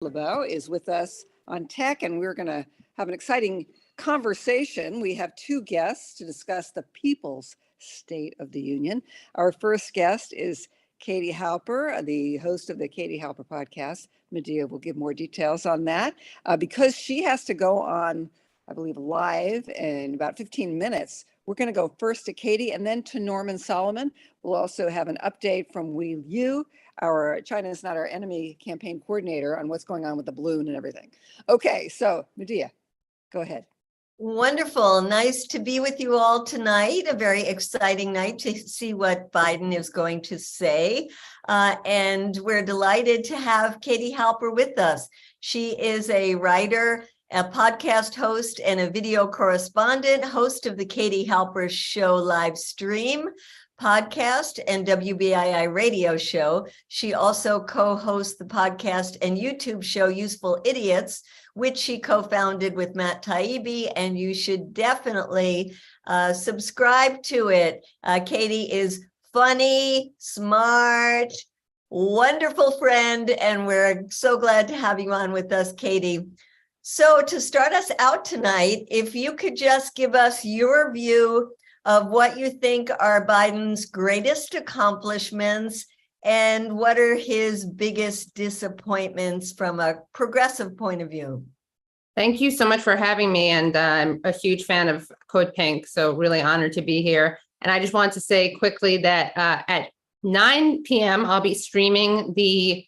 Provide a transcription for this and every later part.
LeBeau is with us on tech, and we're going to have an exciting conversation. We have two guests to discuss the People's State of the Union. Our first guest is Katie Halper, the host of the Katie Halper podcast. Medea will give more details on that. Because she has to go on, I believe, live in about 15 minutes, we're going to go first to Katie and then to Norman Solomon. We'll also have an update from Wei Yu, our China is Not Our Enemy campaign coordinator, on what's going on with the balloon and everything. Okay, so Medea, go ahead. Wonderful. Nice to be with you all tonight. A very exciting night to see what Biden is going to say. And we're delighted to have Katie Halper with us. She is a writer, a podcast host, and a video correspondent, host of the Katie Halper Show Livestream podcast and WBAI radio show. She also co-hosts the podcast and YouTube show Useful Idiots, which she co-founded with Matt Taibbi, and you should definitely subscribe to it. Katie is funny, smart, wonderful friend, and we're so glad to have you on with us, Katie. So to start us out tonight, if you could just give us your view of what you think are Biden's greatest accomplishments and what are his biggest disappointments from a progressive point of view. Thank you so much for having me. And I'm a huge fan of CODEPINK, so really honored to be here. And I just want to say quickly that at 9 p.m., I'll be streaming the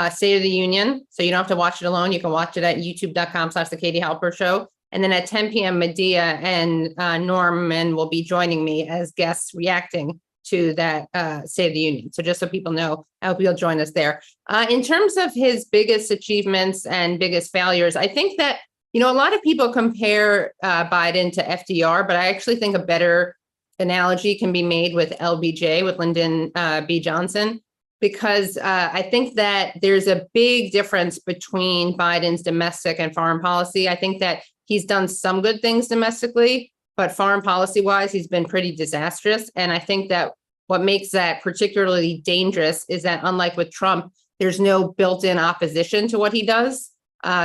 State of the Union. So you don't have to watch it alone. You can watch it at youtube.com/The Katie Halper Show. And then at 10 p.m., Medea and Norman will be joining me as guests reacting to that State of the Union. So just so people know, I hope you'll join us there. In terms of his biggest achievements and biggest failures, I think that, a lot of people compare Biden to FDR, but I actually think a better analogy can be made with LBJ, with Lyndon B. Johnson, because I think that there's a big difference between Biden's domestic and foreign policy. I think that he's done some good things domestically, but foreign policy wise, he's been pretty disastrous. And I think that what makes that particularly dangerous is that, unlike with Trump, there's no built-in opposition to what he does.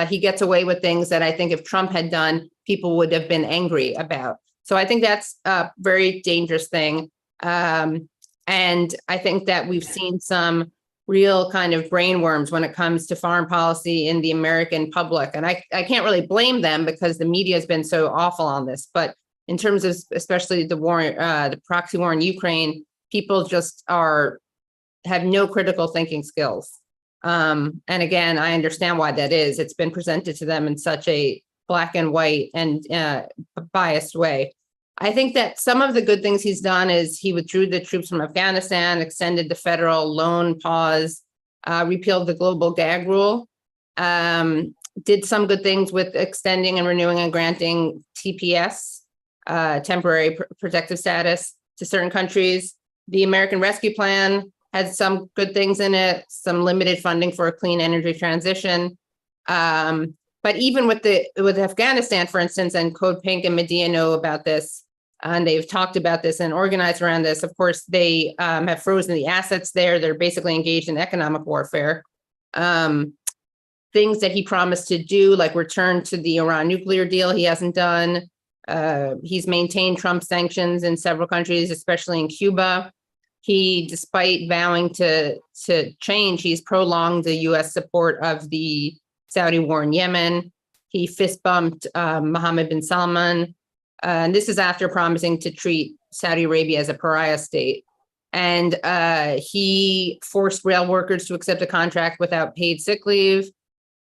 He gets away with things that I think if Trump had done, people would have been angry about. So I think that's a very dangerous thing. And I think that we've seen some real kind of brainworms when it comes to foreign policy in the American public. And I can't really blame them because the media has been so awful on this. But in terms of especially the war, the proxy war in Ukraine, people just have no critical thinking skills. And again, I understand why that is. It's been presented to them in such a black and white and biased way. I think that some of the good things he's done is he withdrew the troops from Afghanistan, extended the federal loan pause, repealed the global gag rule, did some good things with extending and renewing and granting TPS, temporary protective status, to certain countries. The American Rescue Plan had some good things in it, some limited funding for a clean energy transition. But even with Afghanistan, for instance, and CODEPINK and Medea know about this, and they've talked about this and organized around this. Of course, they have frozen the assets there. They're basically engaged in economic warfare. Things that he promised to do, like return to the Iran nuclear deal, he hasn't done. He's maintained Trump sanctions in several countries, especially in Cuba. He, despite vowing to change, he's prolonged the U.S. support of the Saudi war in Yemen. He fist bumped Mohammed bin Salman. And this is after promising to treat Saudi Arabia as a pariah state. And he forced rail workers to accept a contract without paid sick leave.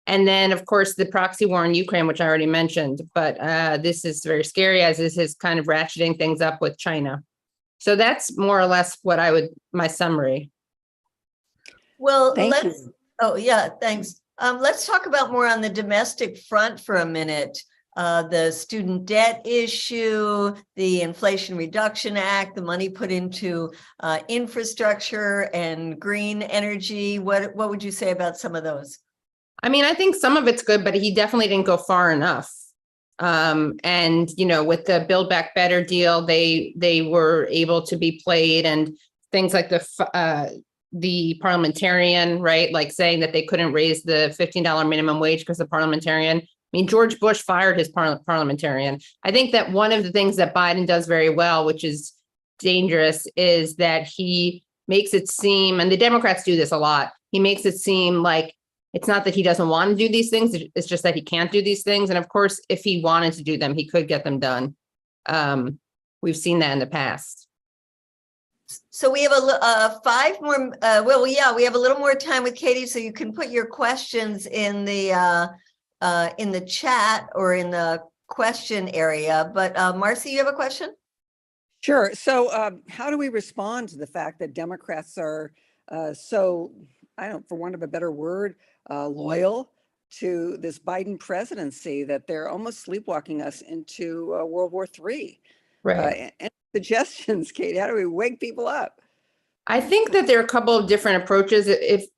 And then, of course, the proxy war in Ukraine, which I already mentioned. But this is very scary, as is his kind of ratcheting things up with China. So that's more or less my summary. Well, thanks. Let's talk about more on the domestic front for a minute. The student debt issue, the Inflation Reduction Act, the money put into infrastructure and green energy. What would you say about some of those? I mean, I think some of it's good, but he definitely didn't go far enough. And, with the Build Back Better deal, they were able to be played, and things like the the parliamentarian, right? Like saying that they couldn't raise the $15 minimum wage because the parliamentarian. I mean, George Bush fired his parliamentarian. I think that one of the things that Biden does very well, which is dangerous, is that he makes it seem, and the Democrats do this a lot, he makes it seem like it's not that he doesn't want to do these things, it's just that he can't do these things. And of course, if he wanted to do them, he could get them done. We've seen that in the past. So we have five more. We have a little more time with Katie, so you can put your questions in the chat or in the question area. But Marcy, you have a question? Sure. So how do we respond to the fact that Democrats are so, I don't, for want of a better word, loyal to this Biden presidency, that they're almost sleepwalking us into World War III? Right. And suggestions, Katie, how do we wake people up? I think that there are a couple of different approaches.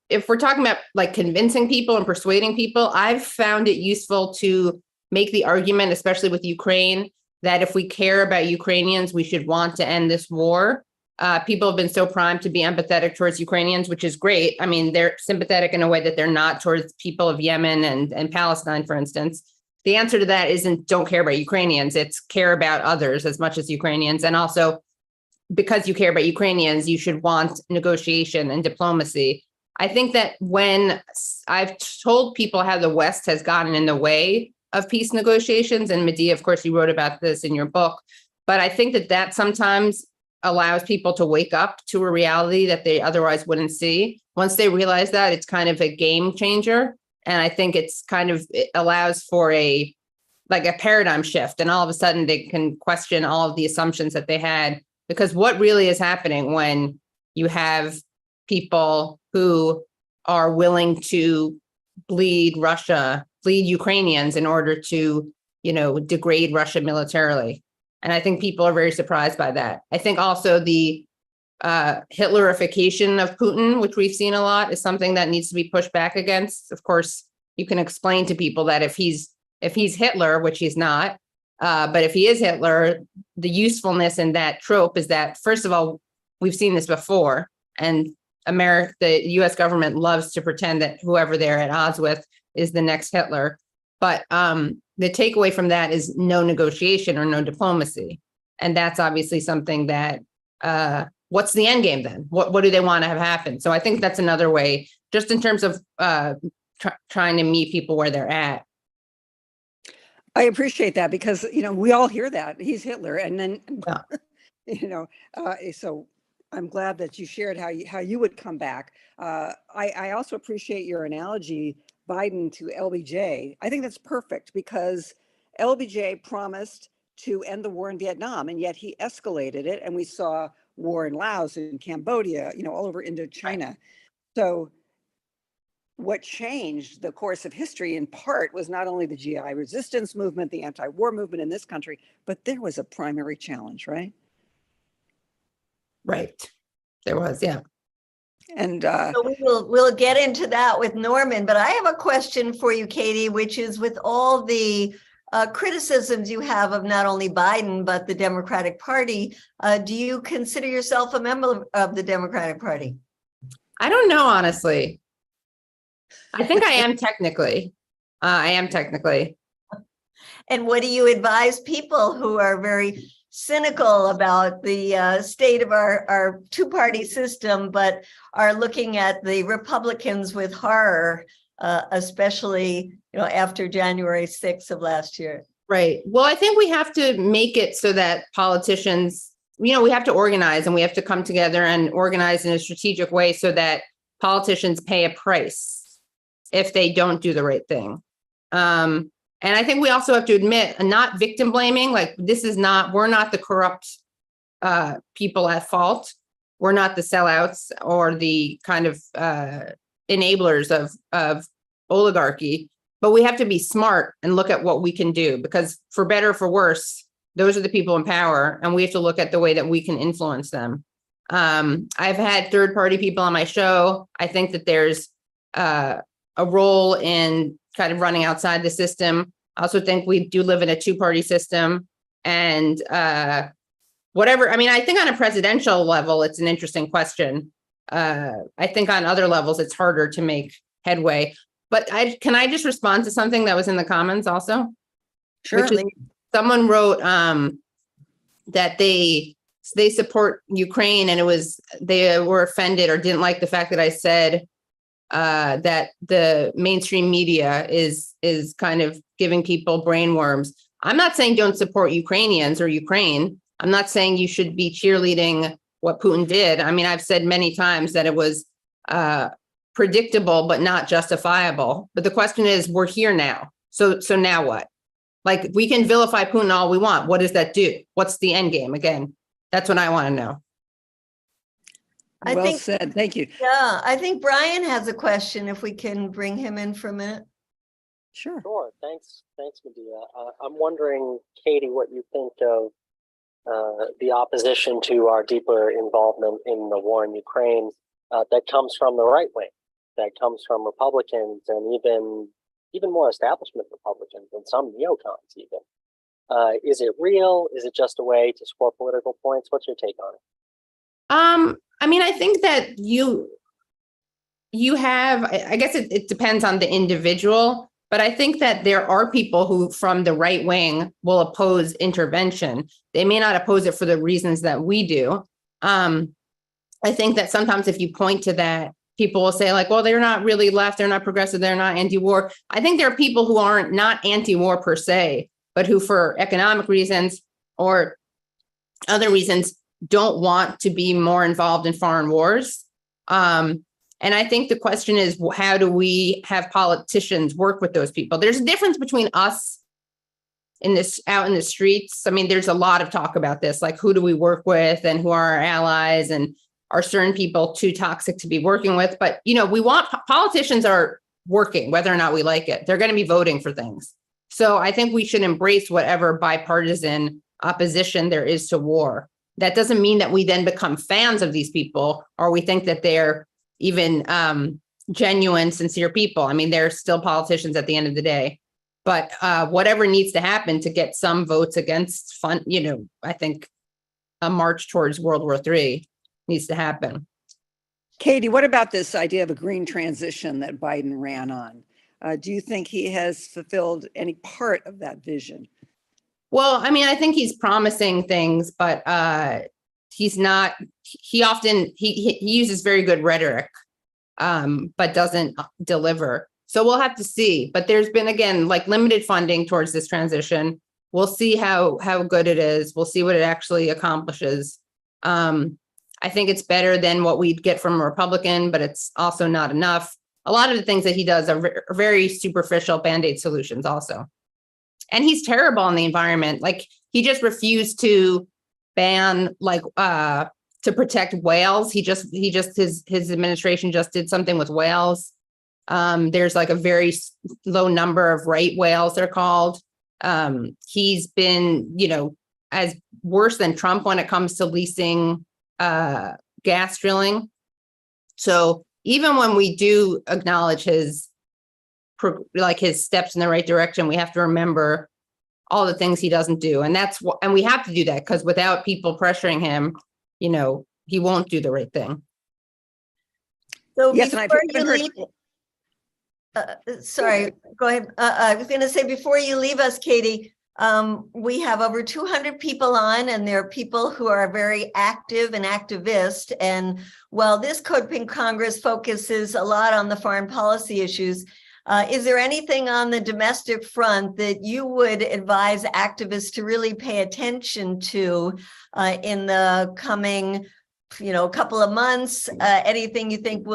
If we're talking about like convincing people and persuading people, I've found it useful to make the argument, especially with Ukraine, that if we care about Ukrainians, we should want to end this war. People have been so primed to be empathetic towards Ukrainians, which is great. I mean, they're sympathetic in a way that they're not towards people of Yemen and Palestine, for instance. The answer to that isn't don't care about Ukrainians, it's care about others as much as Ukrainians. And also, because you care about Ukrainians, you should want negotiation and diplomacy. I think that when I've told people how the West has gotten in the way of peace negotiations, and Medea, of course, you wrote about this in your book, but I think that that sometimes allows people to wake up to a reality that they otherwise wouldn't see. Once they realize that, it's kind of a game changer. And I think it allows for a paradigm shift. And all of a sudden they can question all of the assumptions that they had, because what really is happening when you have people who are willing to bleed Ukrainians in order to, degrade Russia militarily. And I think people are very surprised by that. I think also the Hitlerification of Putin, which we've seen a lot, is something that needs to be pushed back against. Of course, you can explain to people that if he's Hitler, which he's not, but if he is Hitler, the usefulness in that trope is that, first of all, we've seen this before, and the US government loves to pretend that whoever they're at odds with is the next Hitler. But the takeaway from that is no negotiation or no diplomacy. And that's obviously something that, what's the end game then? What do they want to have happen? So I think that's another way, just in terms of trying to meet people where they're at. I appreciate that, because, we all hear that he's Hitler. And then, so I'm glad that you shared how you would come back. I also appreciate your analogy, Biden to LBJ. I think that's perfect, because LBJ promised to end the war in Vietnam, and yet he escalated it. And we saw war in Laos and Cambodia, all over Indochina. Right. So what changed the course of history in part was not only the GI resistance movement, the anti-war movement in this country, but there was a primary challenge, right? Right. There was, yeah. And so we'll get into that with Norman, but I have a question for you, Katie, which is, with all the criticisms you have of not only Biden, but the Democratic Party, do you consider yourself a member of the Democratic Party? I don't know, honestly. I think I am technically. And what do you advise people who are very cynical about the state of our two-party system, but are looking at the Republicans with horror, especially after January 6th of last year? Right. Well, I think we have to make it so that politicians, we have to organize, and we have to come together and organize in a strategic way so that politicians pay a price if they don't do the right thing. And I think we also have to admit, not victim blaming, we're not the corrupt people at fault. We're not the sellouts or the kind of enablers of oligarchy, but we have to be smart and look at what we can do, because for better or for worse, those are the people in power, and we have to look at the way that we can influence them. I've had third-party people on my show. I think that there's a role in kind of running outside the system. I also think we do live in a two-party system, and I think on a presidential level, it's an interesting question. I think on other levels, it's harder to make headway. But can I just respond to something that was in the comments also? Sure. Which is, someone wrote that they support Ukraine, and they were offended or didn't like the fact that I said that the mainstream media is kind of giving people brainworms. I'm not saying don't support Ukrainians or Ukraine. I'm not saying you should be cheerleading what Putin did. I mean, I've said many times that it was predictable, but not justifiable. But the question is, we're here now. So now what? Like, we can vilify Putin all we want. What does that do? What's the end game? Again, that's what I want to know. Well said. Thank you. Yeah, I think Brian has a question, if we can bring him in for a minute. Sure. Sure. Thanks, Medea. I'm wondering, Katie, what you think of the opposition to our deeper involvement in the war in Ukraine that comes from the right wing, that comes from Republicans, and even more establishment Republicans and some neocons even. Is it real? Is it just a way to score political points? What's your take on it? I mean, I think that you have, I guess it depends on the individual, but I think that there are people who from the right wing will oppose intervention. They may not oppose it for the reasons that we do. I think that sometimes if you point to that, people will say like, well, they're not really left, they're not progressive, they're not anti-war. I think there are people who aren't not anti-war per se, but who for economic reasons or other reasons don't want to be more involved in foreign wars. And I think the question is, how do we have politicians work with those people? There's a difference between us out in the streets. I mean, there's a lot of talk about this, like who do we work with and who are our allies, and are certain people too toxic to be working with? But, we want politicians are working, whether or not we like it. They're going to be voting for things. So I think we should embrace whatever bipartisan opposition there is to war. That doesn't mean that we then become fans of these people, or we think that they're even genuine, sincere people. I mean, they're still politicians at the end of the day. But whatever needs to happen to get some votes against I think a march towards World War III needs to happen. Katie, what about this idea of a green transition that Biden ran on? Do you think he has fulfilled any part of that vision? Well, I mean, I think he's promising things, but he's not. He often uses very good rhetoric, but doesn't deliver. So we'll have to see. But there's been, again, like limited funding towards this transition. We'll see how good it is. We'll see what it actually accomplishes. I think it's better than what we'd get from a Republican, but it's also not enough. A lot of the things that he does are very superficial Band-Aid solutions also. And he's terrible on the environment. Like, he just refused to ban, to protect whales. His administration just did something with whales. There's like a very low number of right whales, they're called. He's been, as worse than Trump when it comes to leasing gas drilling. So even when we do acknowledge his steps in the right direction, we have to remember all the things he doesn't do. And and we have to do that, because without people pressuring him, he won't do the right thing. So yes, before you leave, sorry, go ahead. I was going to say, before you leave us, Katie, we have over 200 people on, and there are people who are very active and activist. And while this CODEPINK Congress focuses a lot on the foreign policy issues, is there anything on the domestic front that you would advise activists to really pay attention to in the coming, couple of months? Anything you think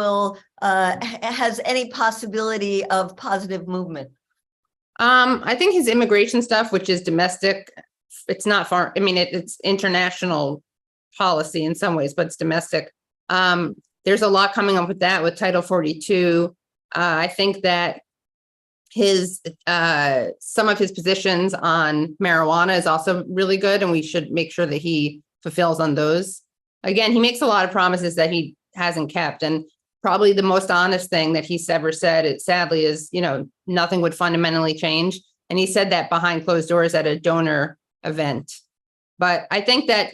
has any possibility of positive movement? I think his immigration stuff, which is domestic, it's not far. I mean, it's international policy in some ways, but it's domestic. There's a lot coming up with that, with Title 42. I think that some of his positions on marijuana is also really good, and we should make sure that he fulfills on those. Again, he makes a lot of promises that he hasn't kept, and probably the most honest thing that he's ever said, it sadly, is, nothing would fundamentally change. And he said that behind closed doors at a donor event. But I think that,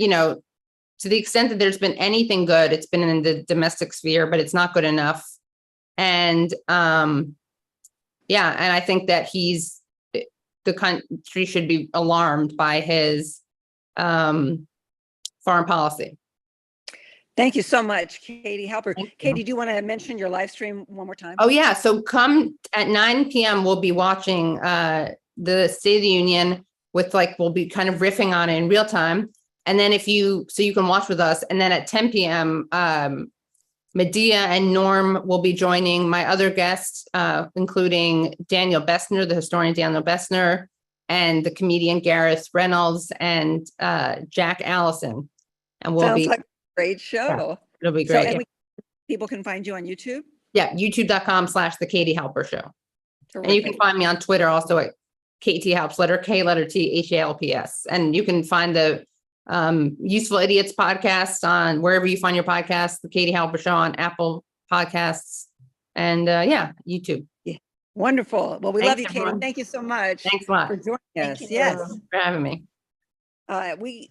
to the extent that there's been anything good, it's been in the domestic sphere, but it's not good enough. And yeah, and I think that the country should be alarmed by his foreign policy. Thank you so much, Katie Halper. Thank you. Katie, do you want to mention your live stream one more time? Oh yeah, so come at 9 p.m. we'll be watching the State of the Union with we'll be kind of riffing on it in real time. And then you can watch with us. And then at 10 p.m. Medea and Norm will be joining my other guests, including Daniel Bessner, the historian Daniel Bessner, and the comedian Gareth Reynolds and Jack Allison. And we'll Sounds be like a great show. Yeah, it'll be So, great. and people can find you on YouTube? Yeah, youtube.com/the Katie Halper Show. And you can Terrific. find me on Twitter also at KT Halps, letter K, letter T, HALPS. And you can find the Useful Idiots podcast on wherever you find your podcasts, the Katie Halper Show on Apple Podcasts, and yeah, YouTube. Wonderful. Well, we Thanks, love you, Katie. everyone. Thank you so much Thanks a lot for joining Thank us. you. Yes. for having me.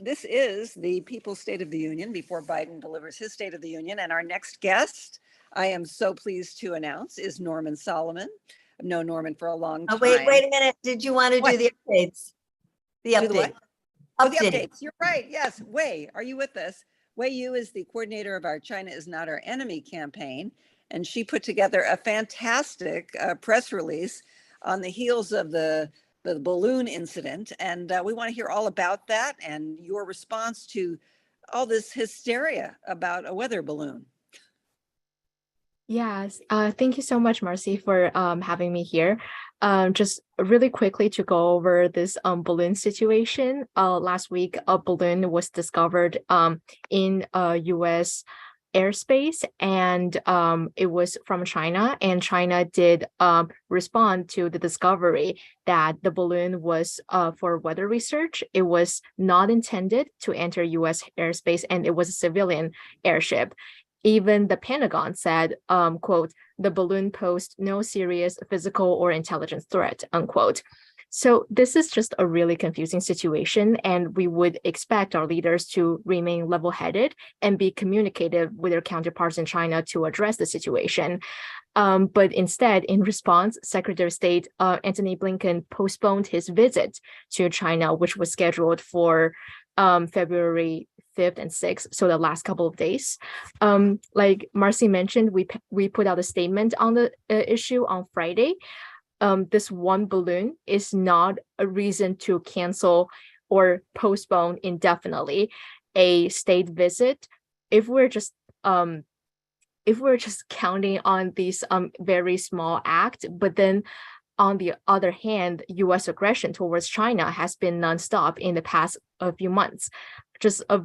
This is the People's State of the Union before Biden delivers his State of the Union. And our next guest, I am so pleased to announce, is Norman Solomon. I've known Norman for a long time. Wait a minute. Did you want to What? do the updates? The Do the what? update. Oh, the Update. updates. You're right. Yes. Wei, are you with us? Wei Yu is the coordinator of our China is Not Our Enemy campaign. And she put together a fantastic press release on the heels of the balloon incident. And we want to hear all about that and your response to all this hysteria about a weather balloon. Yes, thank you so much, Marcy, for having me here. Just really quickly to go over this balloon situation. Last week, a balloon was discovered in U.S. airspace, and it was from China. And China did respond to the discovery that the balloon was for weather research. It was not intended to enter U.S. airspace, and it was a civilian airship. Even the Pentagon said, quote, the balloon posed no serious physical or intelligence threat, unquote. So this is just a really confusing situation, and we would expect our leaders to remain level-headed and be communicative with their counterparts in China to address the situation. But instead, in response, Secretary of State Antony Blinken postponed his visit to China, which was scheduled for February 5th and 6th, so the last couple of days. Like Marcy mentioned, we put out a statement on the issue on Friday. This one balloon is not a reason to cancel or postpone indefinitely a state visit. If we're just counting on these very small act, but then on the other hand, U.S. aggression towards China has been nonstop in the past few months. Just a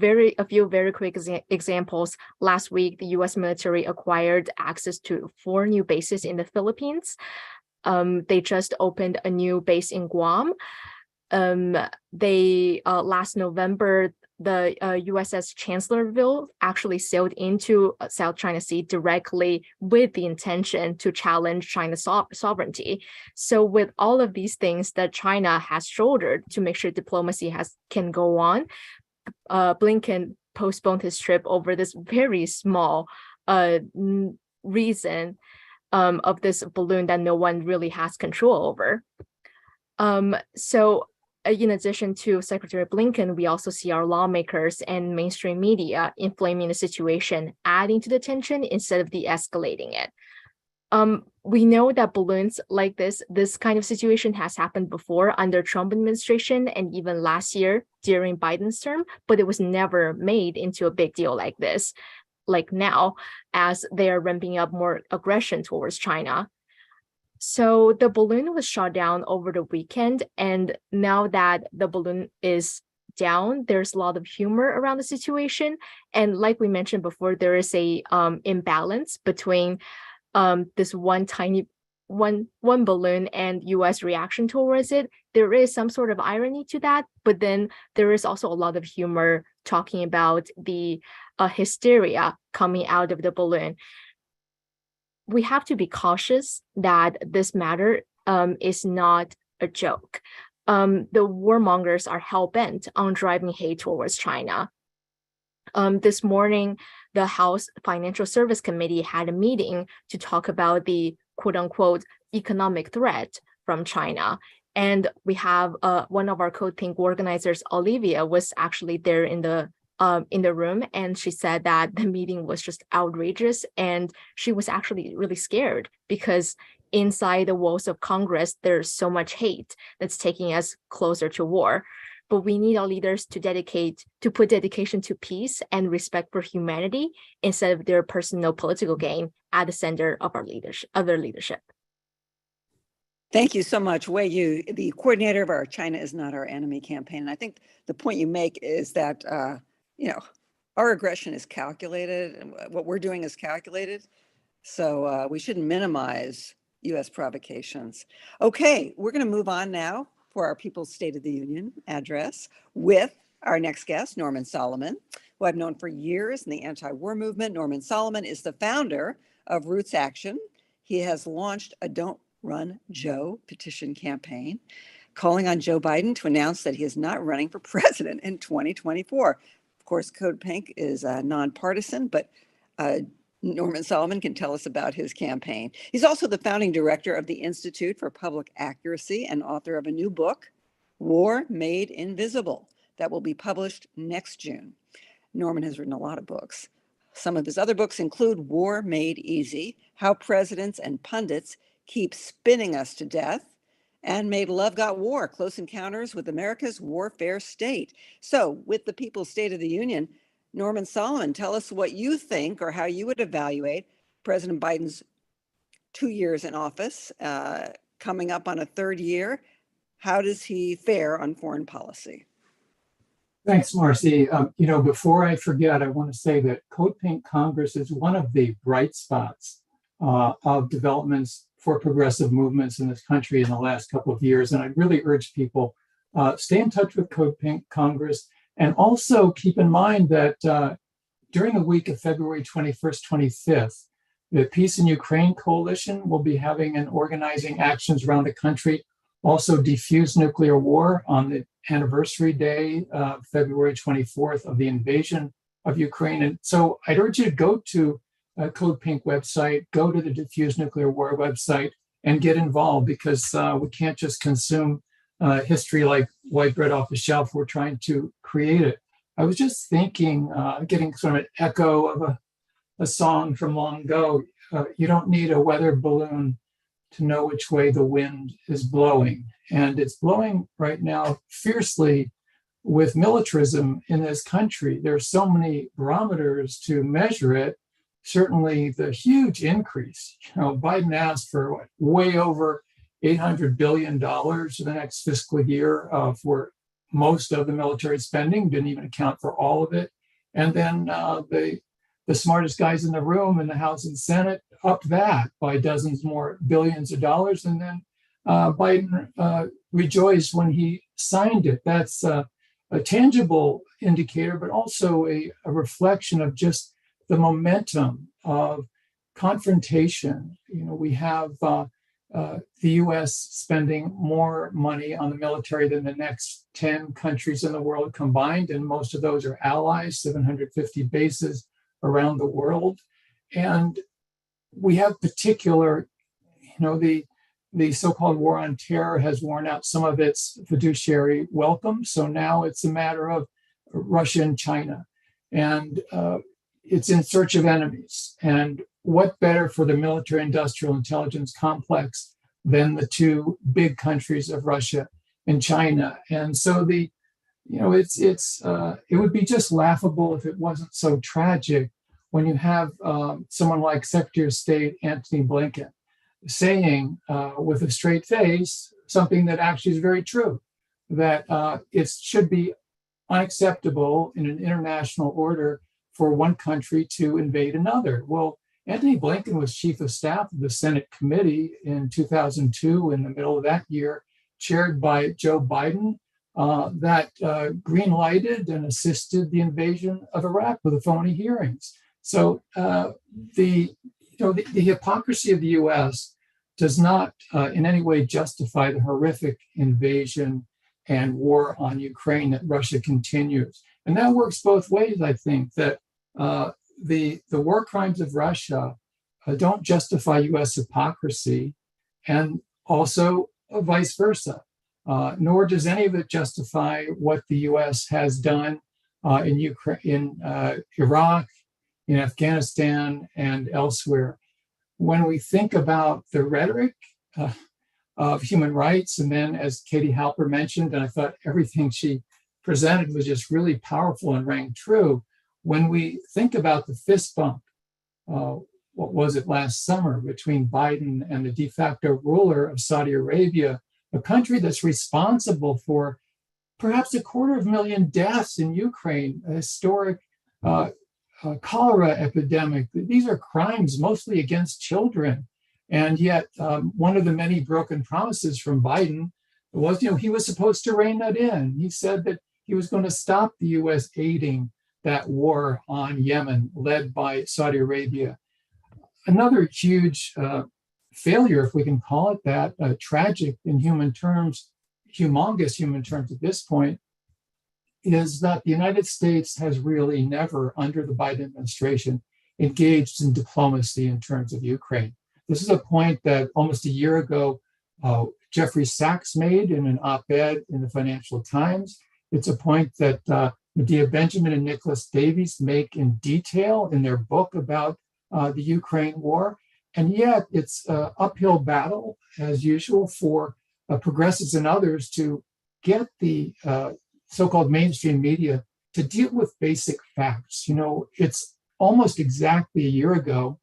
few very quick examples. Last week, the U.S. military acquired access to 4 new bases in the Philippines. They just opened a new base in Guam. Last November, the USS Chancellorsville actually sailed into South China Sea directly with the intention to challenge China's sovereignty. So with all of these things that China has shouldered to make sure diplomacy can go on, Blinken postponed his trip over this very small reason of this balloon that no one really has control over. So in addition to Secretary Blinken, we also see our lawmakers and mainstream media inflaming the situation, adding to the tension instead of de-escalating it. We know that balloons like this kind of situation has happened before under Trump administration and even last year during Biden's term, but it was never made into a big deal like this, like now, as they are ramping up more aggression towards China. So the balloon was shot down over the weekend, and now that the balloon is down, there's a lot of humor around the situation. And like we mentioned before, there is a imbalance between this one balloon and U.S. reaction towards it. There is some sort of irony to that, but then there is also a lot of humor talking about the hysteria coming out of the balloon. We have to be cautious that this matter is not a joke. The warmongers are hell-bent on driving hate towards China. This morning, the House Financial Service Committee had a meeting to talk about the quote unquote economic threat from China. And we have one of our Code Pink organizers, Olivia, was actually there in the room, and she said that the meeting was just outrageous, and she was actually really scared because inside the walls of Congress, there's so much hate that's taking us closer to war. But we need our leaders to put dedication to peace and respect for humanity instead of their personal political gain at the center of our leadership. Thank you so much, Wei Yu, the coordinator of our China is Not Our Enemy campaign. And I think the point you make is that, our aggression is calculated and what we're doing is calculated. So we shouldn't minimize U.S. provocations. Okay, we're going to move on now for our People's State of the Union address with our next guest, Norman Solomon, who I've known for years in the anti-war movement. Norman Solomon is the founder of Roots Action. He has launched a Don't Run Joe petition campaign, calling on Joe Biden to announce that he is not running for president in 2024. Of course, Code Pink is nonpartisan, but Norman Solomon can tell us about his campaign. He's also the founding director of the Institute for Public Accuracy and author of a new book, War Made Invisible, that will be published next June. Norman has written a lot of books. Some of his other books include War Made Easy, How Presidents and Pundits Keep Spinning Us to Death, and Made Love Got War, Close Encounters with America's Warfare State. So with the People's State of the Union, Norman Solomon, tell us what you think or how you would evaluate President Biden's 2 years in office, coming up on a third year. How does he fare on foreign policy? Thanks, Marcy. Before I forget, I want to say that CODEPINK Congress is one of the bright spots of developments for progressive movements in this country in the last couple of years. And I really urge people, stay in touch with CODEPINK Congress. And also keep in mind that during the week of February 21st, 25th, the Peace in Ukraine Coalition will be having and organizing actions around the country. Also, Defuse Nuclear War on the anniversary day, February 24th, of the invasion of Ukraine. And so I'd urge you to go to CODEPINK website, go to the Defuse Nuclear War website, and get involved, because we can't just consume history like white bread off the shelf. We're trying to create it. I was just thinking, getting sort of an echo of a song from long ago. You don't need a weather balloon to know which way the wind is blowing. And it's blowing right now fiercely with militarism in this country. There are so many barometers to measure it. Certainly the huge increase. Biden asked for way over $800 billion for the next fiscal year for most of the military spending, didn't even account for all of it. And then the smartest guys in the room in the House and Senate upped that by dozens more billions of dollars. And then Biden rejoiced when he signed it. That's a tangible indicator, but also a reflection of just the momentum of confrontation. We have the U.S. spending more money on the military than the next 10 countries in the world combined, and most of those are allies, 750 bases around the world. And we have particular, the so-called war on terror has worn out some of its fiduciary welcome. So now it's a matter of Russia and China. And it's in search of enemies. And what better for the military-industrial intelligence complex than the two big countries of Russia and China? And so it would be just laughable if it wasn't so tragic when you have someone like Secretary of State Antony Blinken saying with a straight face something that actually is very true, that it should be unacceptable in an international order for one country to invade another. Well, Antony Blinken was chief of staff of the Senate committee in 2002, in the middle of that year, chaired by Joe Biden, that green-lighted and assisted the invasion of Iraq with the phony hearings. So the hypocrisy of the U.S. does not in any way justify the horrific invasion and war on Ukraine that Russia continues. And that works both ways, I think, that the war crimes of Russia don't justify U.S. hypocrisy, and also vice versa. Nor does any of it justify what the U.S. has done in Ukraine, in Iraq, in Afghanistan, and elsewhere. When we think about the rhetoric of human rights, and then, as Katie Halper mentioned, and I thought everything she presented was just really powerful and rang true. When we think about the fist bump, what was it last summer between Biden and the de facto ruler of Saudi Arabia, a country that's responsible for perhaps 250,000 deaths in Ukraine, a historic cholera epidemic. These are crimes mostly against children. And yet one of the many broken promises from Biden was, he was supposed to rein that in. He said that he was going to stop the U.S. aiding that war on Yemen led by Saudi Arabia. Another huge failure, if we can call it that, tragic in human terms, humongous human terms at this point, is that the United States has really never, under the Biden administration, engaged in diplomacy in terms of Ukraine. This is a point that almost a year ago, Jeffrey Sachs made in an op-ed in the Financial Times. It's a point that Medea Benjamin and Nicholas Davies make in detail in their book about the Ukraine war. And yet it's an uphill battle, as usual, for progressives and others to get the so-called mainstream media to deal with basic facts. It's almost exactly a year ago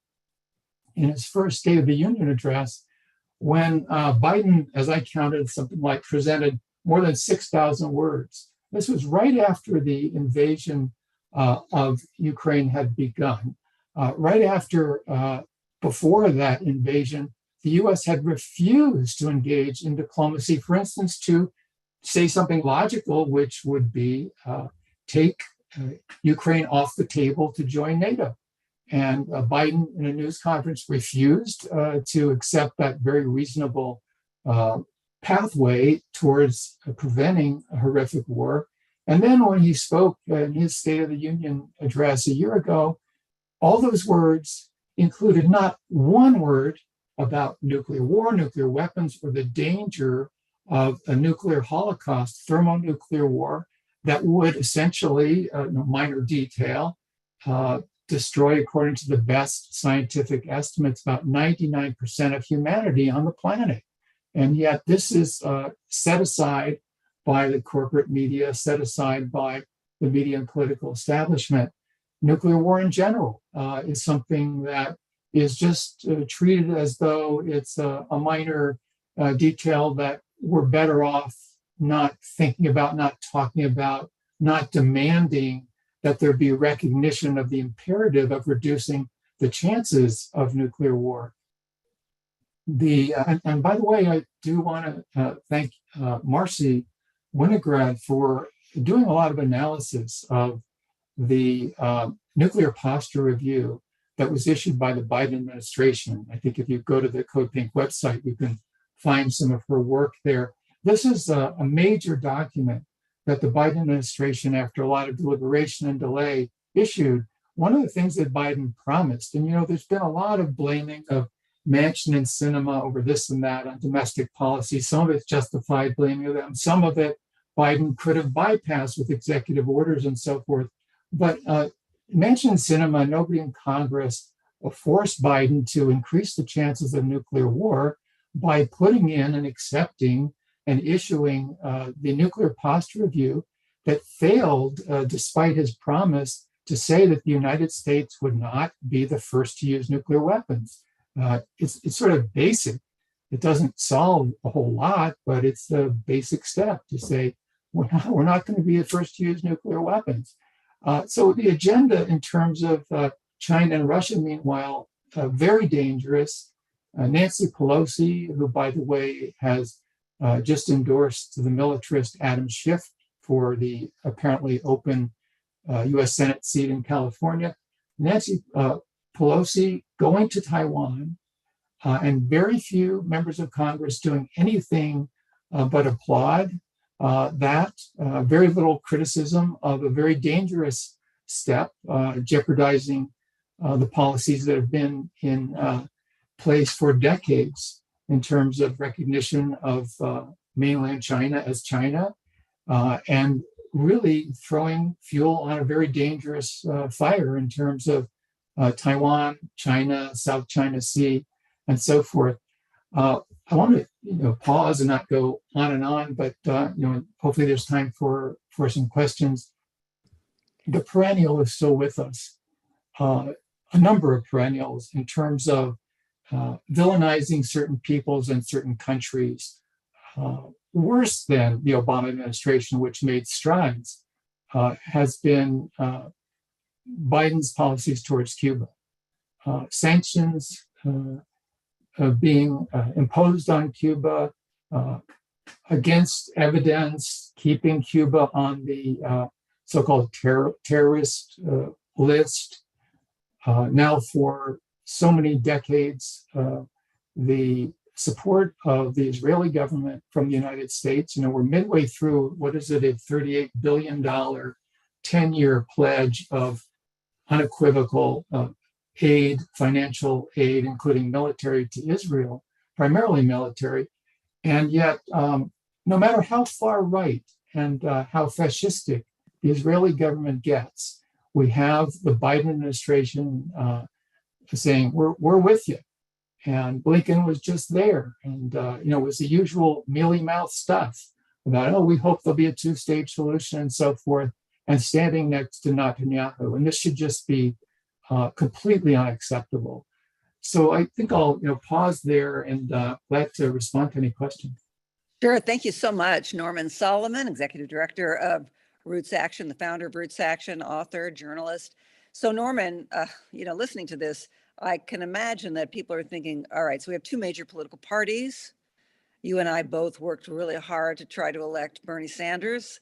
in his first State of the Union address when Biden, as I counted, something like presented more than 6,000 words. This was right after the invasion of Ukraine had begun. Right after, before that invasion, the US had refused to engage in diplomacy, for instance, to say something logical, which would be take Ukraine off the table to join NATO. And Biden, in a news conference, refused to accept that very reasonable pathway towards preventing a horrific war. And then when he spoke in his State of the Union address a year ago, all those words included not one word about nuclear war, nuclear weapons, or the danger of a nuclear holocaust, thermonuclear war, that would essentially, minor detail, destroy, according to the best scientific estimates, about 99% of humanity on the planet. And yet this is set aside by the corporate media, set aside by the media and political establishment. Nuclear war in general is something that is just treated as though it's a minor detail that we're better off not thinking about, not talking about, not demanding that there be recognition of the imperative of reducing the chances of nuclear war. And by the way, I do want to thank Marcy Winograd for doing a lot of analysis of the nuclear posture review that was issued by the Biden administration. I think if you go to the CODEPINK website, you can find some of her work there. This is a major document that the Biden administration, after a lot of deliberation and delay, issued. One of the things that Biden promised, and there's been a lot of blaming of Manchin and Sinema over this and that on domestic policy. Some of it's justified blaming of them. Some of it Biden could have bypassed with executive orders and so forth. But Manchin and Sinema, nobody in Congress forced Biden to increase the chances of nuclear war by putting in and accepting and issuing the nuclear posture review that failed despite his promise to say that the United States would not be the first to use nuclear weapons. It's sort of basic. It doesn't solve a whole lot, but it's the basic step to say we're not going to be the first to use nuclear weapons. So the agenda in terms of China and Russia, meanwhile, very dangerous. Nancy Pelosi, who, by the way, has just endorsed the militarist Adam Schiff for the apparently open U.S. Senate seat in California. Nancy Pelosi going to Taiwan, and very few members of Congress doing anything but applaud. very little criticism of a very dangerous step, jeopardizing the policies that have been in place for decades in terms of recognition of mainland China as China, and really throwing fuel on a very dangerous fire in terms of Taiwan, China, South China Sea, and so forth. I want to pause and not go on and on, but hopefully there's time for some questions. The perennial is still with us. A number of perennials in terms of villainizing certain peoples and certain countries, worse than the Obama administration, which made strides, has been Biden's policies towards Cuba. Sanctions being imposed on Cuba against evidence, keeping Cuba on the so-called terrorist list. Now for so many decades, the support of the Israeli government from the United States, we're midway through, what is it, a $38 billion 10-year pledge of unequivocal aid, financial aid, including military to Israel, primarily military. And yet, no matter how far right and how fascistic the Israeli government gets, we have the Biden administration saying, we're with you. And Blinken was just there. And, it was the usual mealy-mouthed stuff about, we hope there'll be a two-stage solution and so forth, and standing next to Netanyahu. And this should just be completely unacceptable. So I think I'll pause there and glad to respond to any questions. Sure. Thank you so much. Norman Solomon, Executive Director of Roots Action, the founder of Roots Action, author, journalist. So Norman, listening to this, I can imagine that people are thinking, all right, so we have two major political parties. You and I both worked really hard to try to elect Bernie Sanders.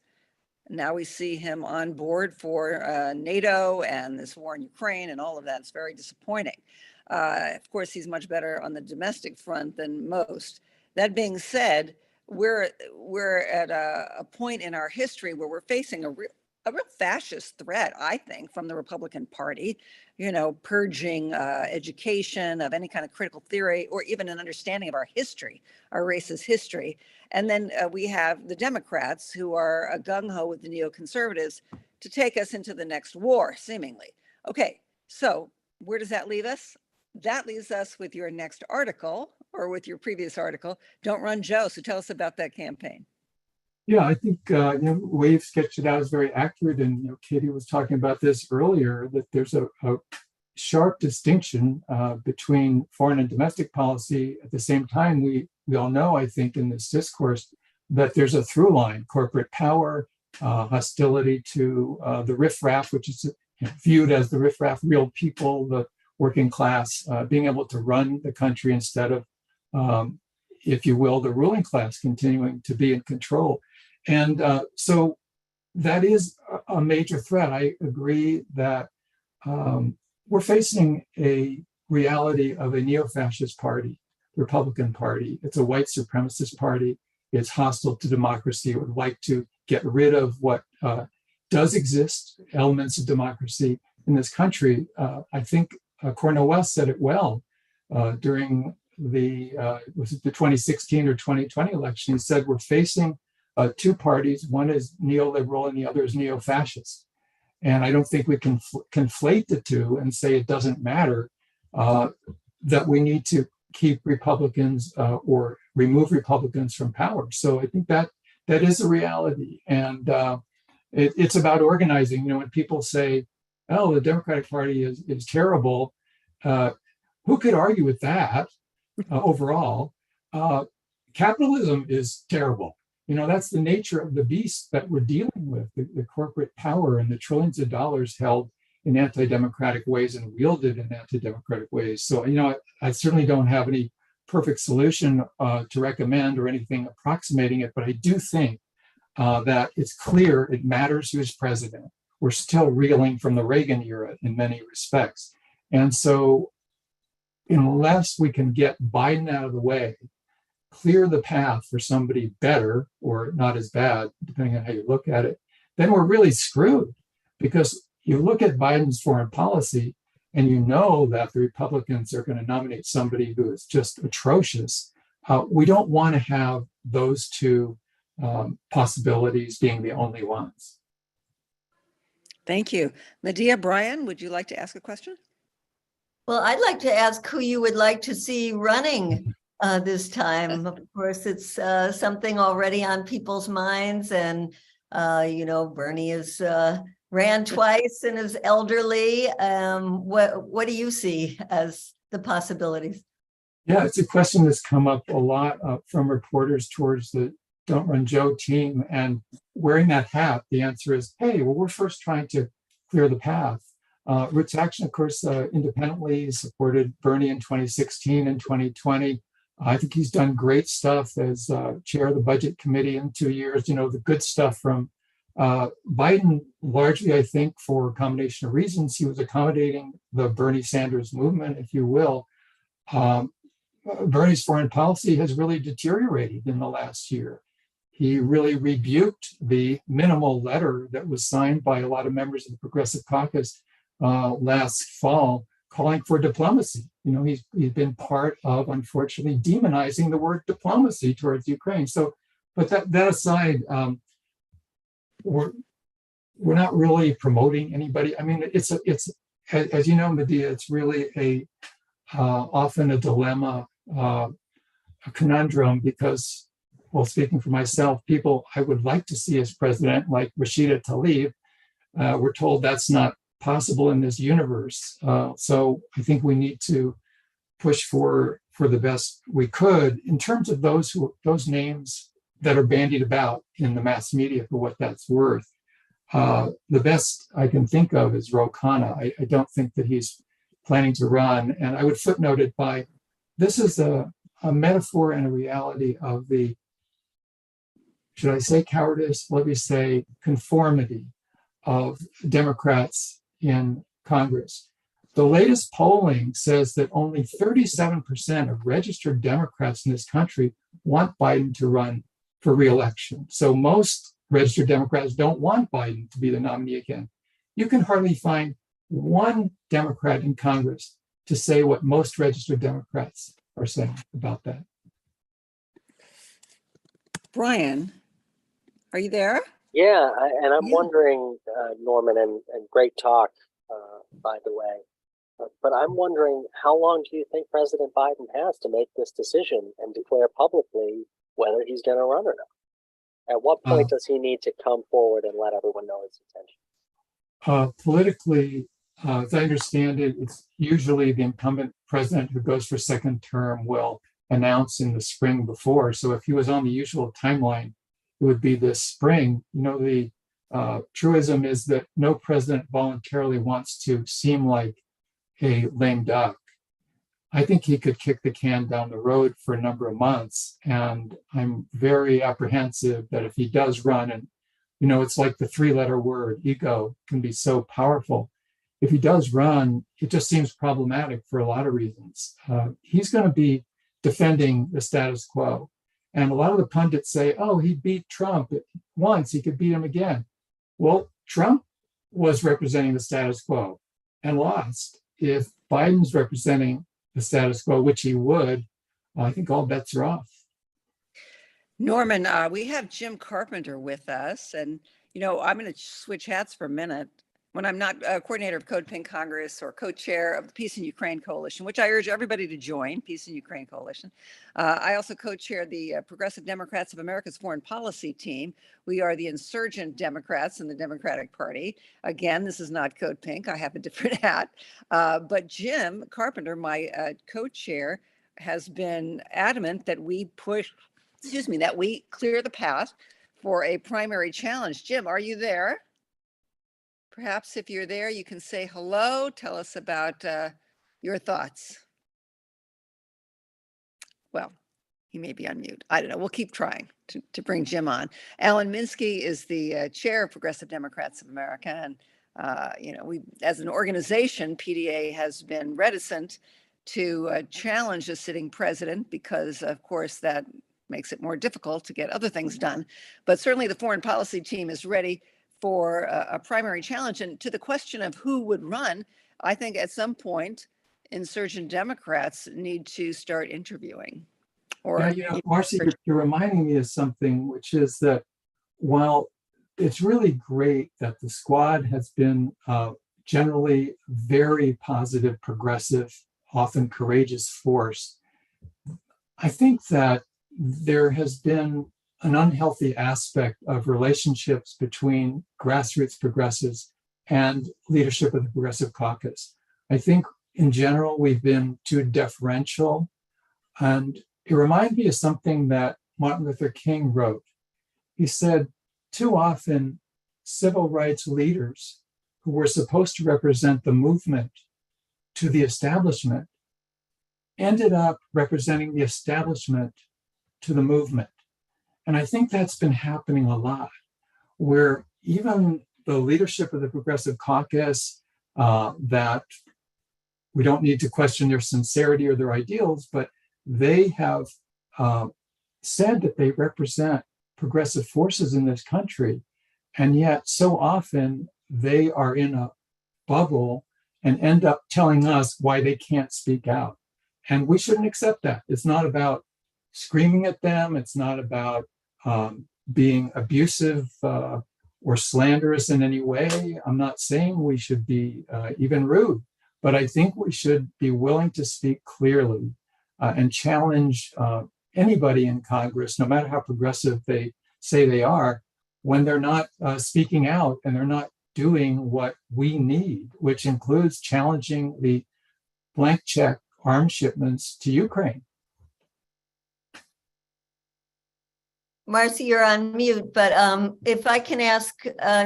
Now we see him on board for NATO and this war in Ukraine and all of that. It's very disappointing. Of course, he's much better on the domestic front than most. That being said, we're at a point in our history where we're facing a real fascist threat, I think, from the Republican Party, purging education of any kind of critical theory or even an understanding of our history, our racist history. And then we have the Democrats who are gung-ho with the neoconservatives to take us into the next war, seemingly. Okay, so where does that leave us? That leaves us with your next article, or with your previous article, Don't Run Joe. So tell us about that campaign. Yeah, I think the way you've sketched it out is very accurate. And Katie was talking about this earlier, that there's a sharp distinction between foreign and domestic policy. At the same time, we all know, I think, in this discourse, that there's a through line: corporate power, hostility to the riffraff, which is viewed as the riffraff, real people, the working class, being able to run the country instead of, if you will, the ruling class continuing to be in control. And so that is a major threat. I agree that we're facing a reality of a neo-fascist party, Republican Party. It's a white supremacist party. It's hostile to democracy. It would like to get rid of what does exist, elements of democracy in this country. I think Cornel West said it well during was it the 2016 or 2020 election. He said, we're facing two parties. One is neoliberal and the other is neo-fascist. And I don't think we can conflate the two and say it doesn't matter, that we need to keep Republicans or remove Republicans from power. So I think that is a reality. And it's about organizing. When people say, oh, the Democratic Party is terrible, who could argue with that overall? Capitalism is terrible. That's the nature of the beast that we're dealing with, the corporate power and the trillions of dollars held in anti-democratic ways and wielded in anti-democratic ways. So, I certainly don't have any perfect solution to recommend or anything approximating it, but I do think that it's clear it matters who's president. We're still reeling from the Reagan era in many respects. And so unless we can get Biden out of the way, clear the path for somebody better or not as bad, depending on how you look at it, then we're really screwed. Because you look at Biden's foreign policy and you know that the Republicans are going to nominate somebody who is just atrocious. We don't want to have those two possibilities being the only ones. Thank you. Medea, Brian, would you like to ask a question? Well, I'd like to ask who you would like to see running this time. Of course, it's something already on people's minds, and Bernie is ran twice and is elderly. What do you see as the possibilities? Yeah, it's a question that's come up a lot from reporters towards the Don't Run Joe team. And wearing that hat, the answer is, hey, well, we're first trying to clear the path. Roots Action, of course, independently supported Bernie in 2016 and 2020. I think he's done great stuff as chair of the budget committee in 2 years. The good stuff from Biden, largely, I think, for a combination of reasons. He was accommodating the Bernie Sanders movement, if you will. Bernie's foreign policy has really deteriorated in the last year. He really rebuked the minimal letter that was signed by a lot of members of the Progressive Caucus last fall, calling for diplomacy. He's been part of, unfortunately, demonizing the word diplomacy towards Ukraine. So, but that aside, we're not really promoting anybody. I mean, it's as you know, Medea, it's really often a dilemma, a conundrum, because, well, speaking for myself, people I would like to see as president, like Rashida Tlaib, we're told that's not possible in this universe. So I think we need to push for the best we could in terms of those names that are bandied about in the mass media, for what that's worth. The best I can think of is Ro Khanna. I don't think that he's planning to run. And I would footnote it by, this is a metaphor and a reality of the, should I say cowardice? Let me say conformity of Democrats in Congress. The latest polling says that only 37% of registered Democrats in this country want Biden to run for re-election. So most registered Democrats don't want Biden to be the nominee again. You can hardly find one Democrat in Congress to say what most registered Democrats are saying about that. Brian, are you there? Yeah, I'm wondering, Norman, and great talk, by the way, but I'm wondering, how long do you think President Biden has to make this decision and declare publicly whether he's going to run or not? At what point does he need to come forward and let everyone know his intention? Politically, as I understand it, it's usually the incumbent president who goes for second term will announce in the spring before. So if he was on the usual timeline, it would be this spring. The truism is that no president voluntarily wants to seem like a lame duck. I think he could kick the can down the road for a number of months. And I'm very apprehensive that if he does run, and it's like the three-letter word, ego, can be so powerful. If he does run, it just seems problematic for a lot of reasons. He's going to be defending the status quo. And a lot of the pundits say, oh, he beat Trump once, he could beat him again. Well, Trump was representing the status quo and lost. If Biden's representing the status quo, which he would, I think all bets are off. Norman, we have Jim Carpenter with us, and I'm going to switch hats for a minute. When I'm not coordinator of CODEPINK Congress or co-chair of the Peace in Ukraine Coalition, which I urge everybody to join, Peace in Ukraine Coalition. I also co-chair the Progressive Democrats of America's Foreign Policy team. We are the insurgent Democrats in the Democratic Party. Again, this is not CODEPINK. I have a different hat. But Jim Carpenter, my co-chair, has been adamant that we that we clear the path for a primary challenge. Jim, are you there? Perhaps if you're there, you can say hello, tell us about your thoughts. Well, he may be on mute. I don't know. We'll keep trying to bring Jim on. Alan Minsky is the chair of Progressive Democrats of America. And, we, as an organization, PDA has been reticent to challenge the sitting president because, of course, that makes it more difficult to get other things done. But certainly the foreign policy team is ready for a primary challenge. And to the question of who would run, I think at some point, insurgent Democrats need to start interviewing. Or, Marcy, you're reminding me of something, which is that while it's really great that the squad has been generally very positive, progressive, often courageous force, I think that there has been an unhealthy aspect of relationships between grassroots progressives and leadership of the Progressive Caucus. I think in general, we've been too deferential. And it reminds me of something that Martin Luther King wrote. He said, too often, civil rights leaders who were supposed to represent the movement to the establishment ended up representing the establishment to the movement. And I think that's been happening a lot, where even the leadership of the Progressive Caucus, that we don't need to question their sincerity or their ideals, but they have said that they represent progressive forces in this country. And yet so often they are in a bubble and end up telling us why they can't speak out. And we shouldn't accept that. It's not about screaming at them. It's not about being abusive or slanderous in any way. I'm not saying we should be even rude, but I think we should be willing to speak clearly and challenge anybody in Congress, no matter how progressive they say they are, when they're not speaking out and they're not doing what we need, which includes challenging the blank check arms shipments to Ukraine. Marcy, you're on mute, but if I can ask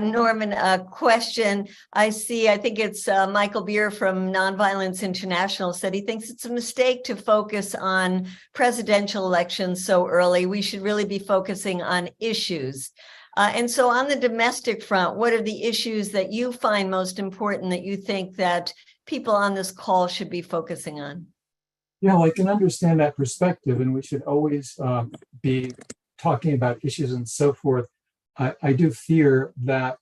Norman a question, I think it's Michael Beer from Nonviolence International said he thinks it's a mistake to focus on presidential elections so early. We should really be focusing on issues. And so on the domestic front, what are the issues that you find most important that you think that people on this call should be focusing on? Yeah, well, I can understand that perspective, and we should always be talking about issues and so forth. I do fear that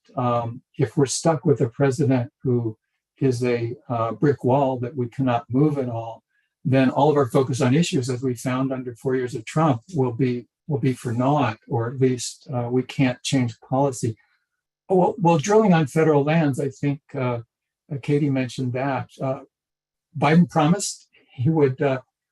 if we're stuck with a president who is a brick wall that we cannot move at all, then all of our focus on issues, as we found under 4 years of Trump, will be for naught, or at least we can't change policy. Well, drilling on federal lands, I think Katie mentioned that. Biden promised he would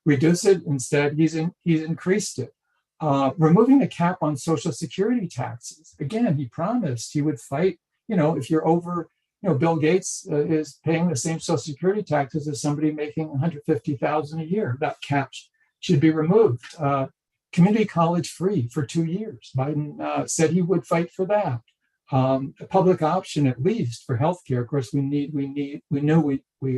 reduce it. Instead, he's increased it. Removing the cap on Social Security taxes. Again, he promised he would fight, if you're over, Bill Gates is paying the same Social Security taxes as somebody making $150,000 a year. That cap should be removed. Community college free for 2 years. Biden said he would fight for that. A public option, at least, for healthcare. Of course, we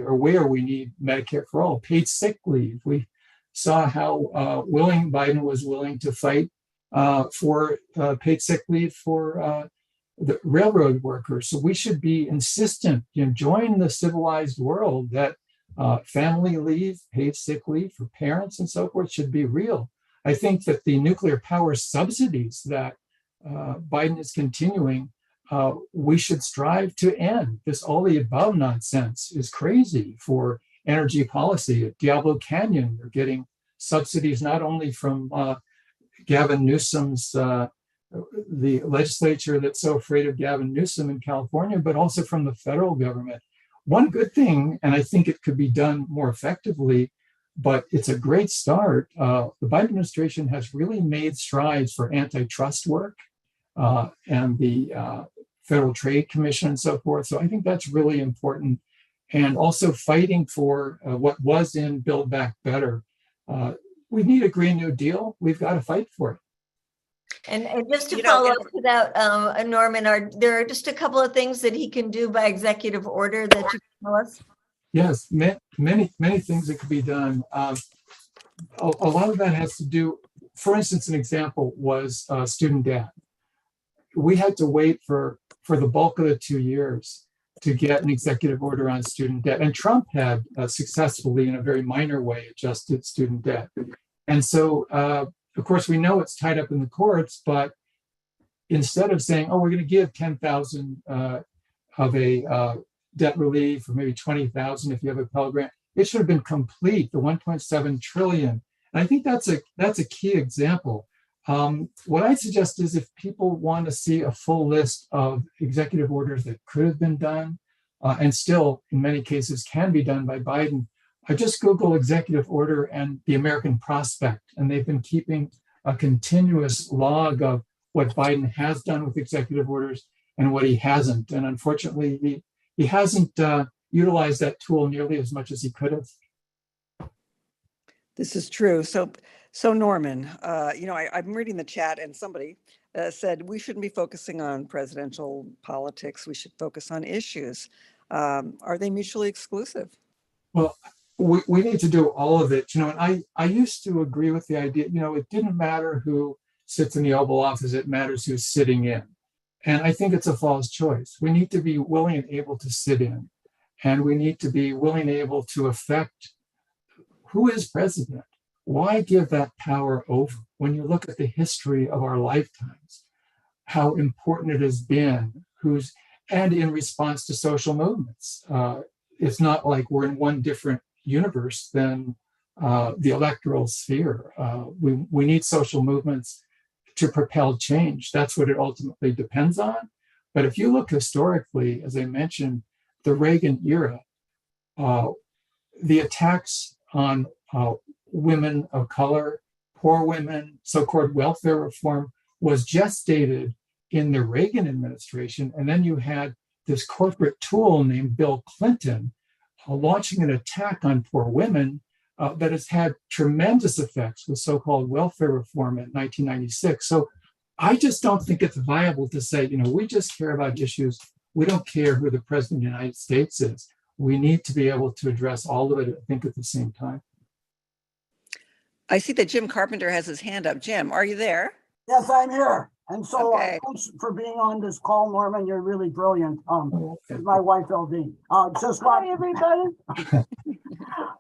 are aware we need Medicare for all. Paid sick leave. We saw how Biden was willing to fight for paid sick leave for the railroad workers. So we should be insistent, join the civilized world that family leave, paid sick leave for parents and so forth should be real. I think that the nuclear power subsidies that Biden is continuing, we should strive to end. This all the above nonsense is crazy for energy policy. At Diablo Canyon, they're getting subsidies not only from Gavin Newsom's, the legislature that's so afraid of Gavin Newsom in California, but also from the federal government. One good thing, and I think it could be done more effectively, but it's a great start. The Biden administration has really made strides for antitrust work and the Federal Trade Commission and so forth. So I think that's really important. And also fighting for what was in Build Back Better. We need a Green New Deal. We've got to fight for it. And just to follow up to that, Norman, there are just a couple of things that he can do by executive order that you can tell us? Yes, many things that could be done. A lot of that has to do, for instance, an example was student debt. We had to wait for the bulk of the 2 years. to get an executive order on student debt. And Trump had successfully, in a very minor way, adjusted student debt. And so, of course, we know it's tied up in the courts, but instead of saying, oh, we're going to give 10,000 of a debt relief, or maybe 20,000 if you have a Pell Grant, it should have been complete, the 1.7 trillion. And I think that's a key example. What I suggest is if people want to see a full list of executive orders that could have been done, and still in many cases can be done by Biden, I just Google executive order and the American Prospect, and they've been keeping a continuous log of what Biden has done with executive orders and what he hasn't. And unfortunately, he hasn't utilized that tool nearly as much as he could have. This is true. So Norman, I'm reading the chat, and somebody said we shouldn't be focusing on presidential politics. We should focus on issues. Are they mutually exclusive? Well, we need to do all of it. And I used to agree with the idea, it didn't matter who sits in the Oval Office, it matters who's sitting in. And I think it's a false choice. We need to be willing and able to sit in, and we need to be willing and able to affect who is president. Why give that power over when you look at the history of our lifetimes, how important it has been, and in response to social movements. It's not like we're in one different universe than the electoral sphere. We need social movements to propel change. That's what it ultimately depends on. But if you look historically, as I mentioned, the Reagan era, the attacks on women of color, poor women, so-called welfare reform was gestated in the Reagan administration. And then you had this corporate tool named Bill Clinton launching an attack on poor women that has had tremendous effects with so-called welfare reform in 1996. So I just don't think it's viable to say, we just care about issues. We don't care who the president of the United States is. We need to be able to address all of it, I think, at the same time. I see that Jim Carpenter has his hand up. Jim, are you there? Yes, I'm here. And so Okay. thanks for being on this call, Norman. You're really brilliant. Okay. My wife, LD. Hi, everybody.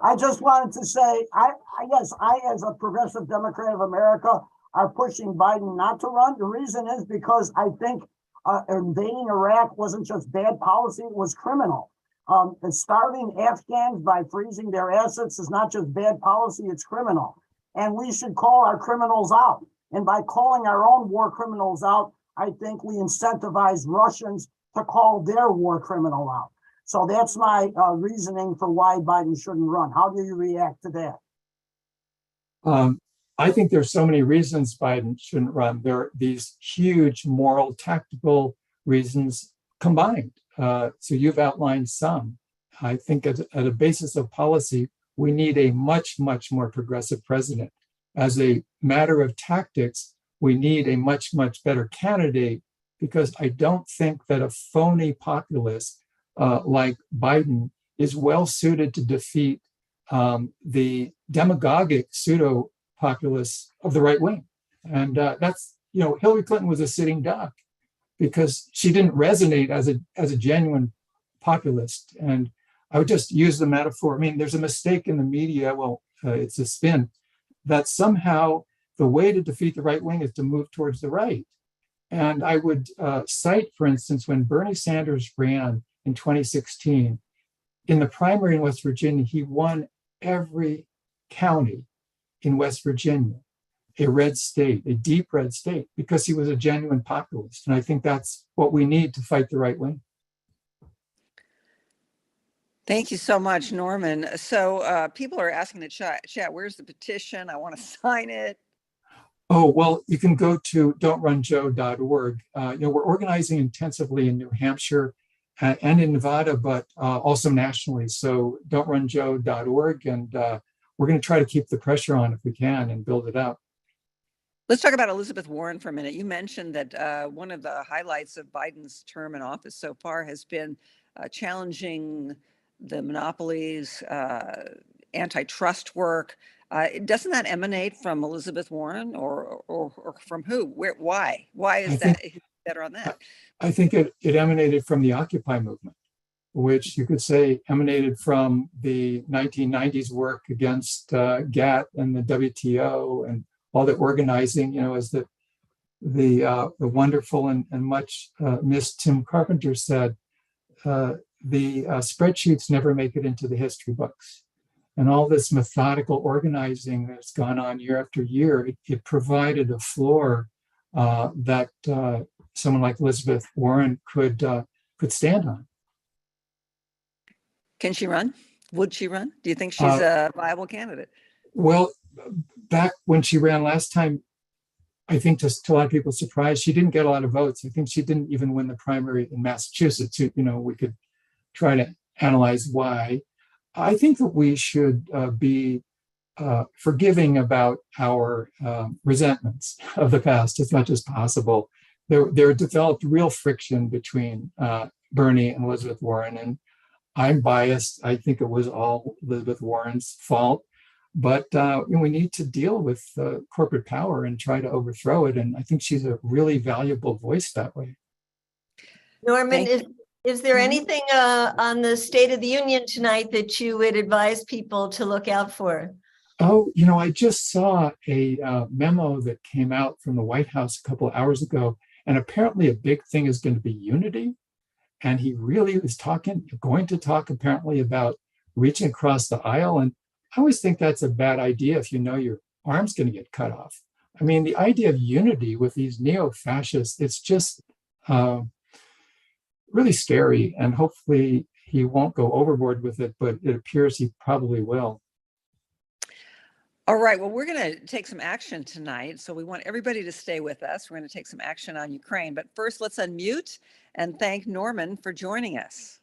I just wanted to say, I guess I, as a progressive Democrat of America, are pushing Biden not to run. The reason is because I think invading Iraq wasn't just bad policy, it was criminal. And starving Afghans by freezing their assets is not just bad policy, it's criminal. And we should call our criminals out. And by calling our own war criminals out, I think we incentivize Russians to call their war criminal out. So that's my reasoning for why Biden shouldn't run. How do you react to that? I think there's so many reasons Biden shouldn't run. There are these huge moral, tactical reasons combined. So you've outlined some. I think at a basis of policy, we need a much, much more progressive president. As a matter of tactics, we need a much, much better candidate, because I don't think that a phony populist like Biden is well suited to defeat the demagogic pseudo populists of the right wing. And that's, Hillary Clinton was a sitting duck because she didn't resonate as a genuine populist. And I would just use the metaphor. I mean, there's a mistake in the media. Well, it's a spin that somehow the way to defeat the right wing is to move towards the right. And I would cite, for instance, when Bernie Sanders ran in 2016, in the primary in West Virginia, he won every county in West Virginia, a red state, a deep red state, because he was a genuine populist. And I think that's what we need to fight the right wing. Thank you so much, Norman. So people are asking the chat, where's the petition? I want to sign it. Oh, well, you can go to don'trunjoe.org. We're organizing intensively in New Hampshire and in Nevada, but also nationally. So don'trunjoe.org. And we're going to try to keep the pressure on if we can and build it up. Let's talk about Elizabeth Warren for a minute. You mentioned that one of the highlights of Biden's term in office so far has been challenging the monopolies, antitrust work. Doesn't that emanate from Elizabeth Warren or from who? Why? Why is that better on that? I think it emanated from the Occupy movement. which you could say emanated from the 1990s work against GATT and the WTO and all the organizing, as the wonderful and much missed Tim Carpenter said, the spreadsheets never make it into the history books. And all this methodical organizing that's gone on year after year, it provided a floor that someone like Elizabeth Warren could stand on. Can she run? Would she run? Do you think she's a viable candidate? Well, back when she ran last time, I think to a lot of people's surprise, she didn't get a lot of votes. I think she didn't even win the primary in Massachusetts. We could try to analyze why. I think that we should be forgiving about our resentments of the past as much as possible. There developed real friction between Bernie and Elizabeth Warren, and I'm biased. I think it was all Elizabeth Warren's fault, but we need to deal with corporate power and try to overthrow it. And I think she's a really valuable voice that way. Norman, is there anything on the State of the Union tonight that you would advise people to look out for? Oh, I just saw a memo that came out from the White House a couple of hours ago, and apparently a big thing is going to be unity. And he really was going to talk apparently about reaching across the aisle. And I always think that's a bad idea if your arm's going to get cut off. I mean, the idea of unity with these neo-fascists, it's just really scary. And hopefully he won't go overboard with it, but it appears he probably will. All right, well, we're going to take some action tonight. So we want everybody to stay with us. We're going to take some action on Ukraine. But first, let's unmute and thank Norman for joining us.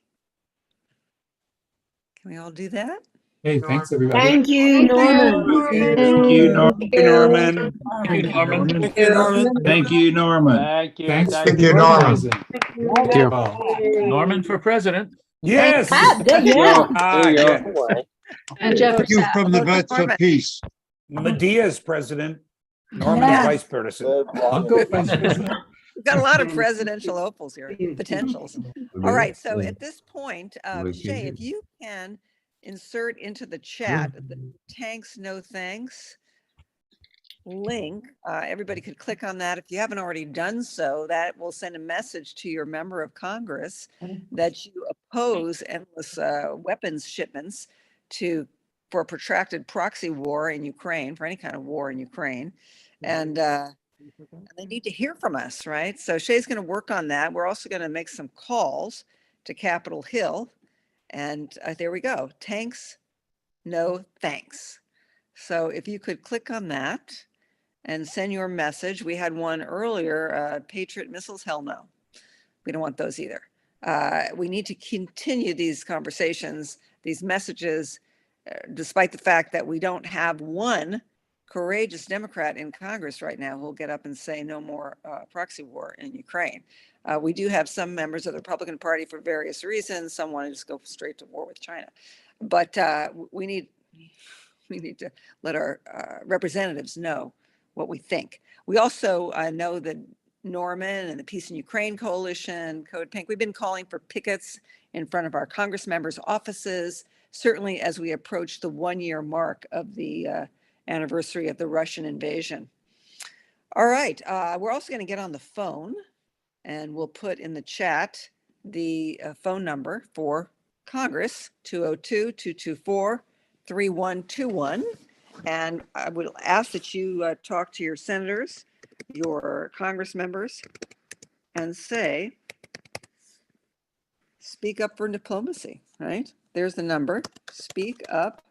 Can we all do that? Hey, thanks, everybody. Thank you, Norman. Thank you, Norman. Thank you, Norman. Thank you, Norman. Thank you, Norman. Thank you. Thanks Thank for the you. organizing. Thank you. Norman for president. Yes. Yeah. And Jeff, Thank you from the Vets for Peace. Medea's president. Norman is vice president. I'll go vice president. We've got a lot of presidential hopefuls here, potentials. All right, so at this point, Shay, if you can insert into the chat the Tanks No Thanks link, everybody could click on that. If you haven't already done so, that will send a message to your member of Congress that you oppose endless weapons shipments for a protracted proxy war in Ukraine, for any kind of war in Ukraine. And they need to hear from us, right? So Shay's going to work on that. We're also going to make some calls to Capitol Hill. And there we go. Tanks, no thanks. So if you could click on that and send your message. We had one earlier, Patriot missiles, hell no. We don't want those either. We need to continue these conversations, these messages, despite the fact that we don't have one courageous Democrat in Congress right now who'll get up and say no more proxy war in Ukraine. We do have some members of the Republican Party for various reasons. Some want to just go straight to war with China. But we need to let our representatives know what we think. We also know that Norman and the Peace in Ukraine Coalition, CODEPINK, we've been calling for pickets in front of our Congress members' offices, certainly as we approach the 1-year mark of the anniversary of the Russian invasion. All right, we're also going to get on the phone, and we'll put in the chat the phone number for Congress, 202-224-3121. And I would ask that you talk to your senators, your Congress members, and say, speak up for diplomacy, right? There's the number. Speak up.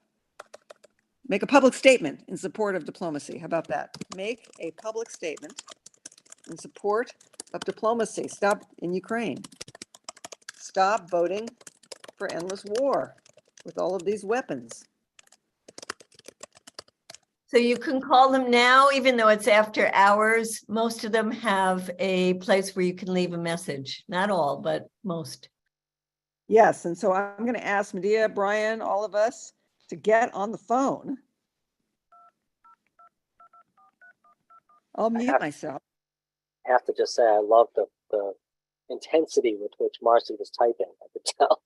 Make a public statement in support of diplomacy. How about that? Make a public statement in support of diplomacy. Stop in Ukraine. Stop voting for endless war with all of these weapons. So you can call them now, even though it's after hours. Most of them have a place where you can leave a message. Not all, but most. Yes, and so I'm going to ask Medea, Brian, all of us to get on the phone. I'll mute myself. I have to just say, I love the intensity with which Marcy was typing. I could tell.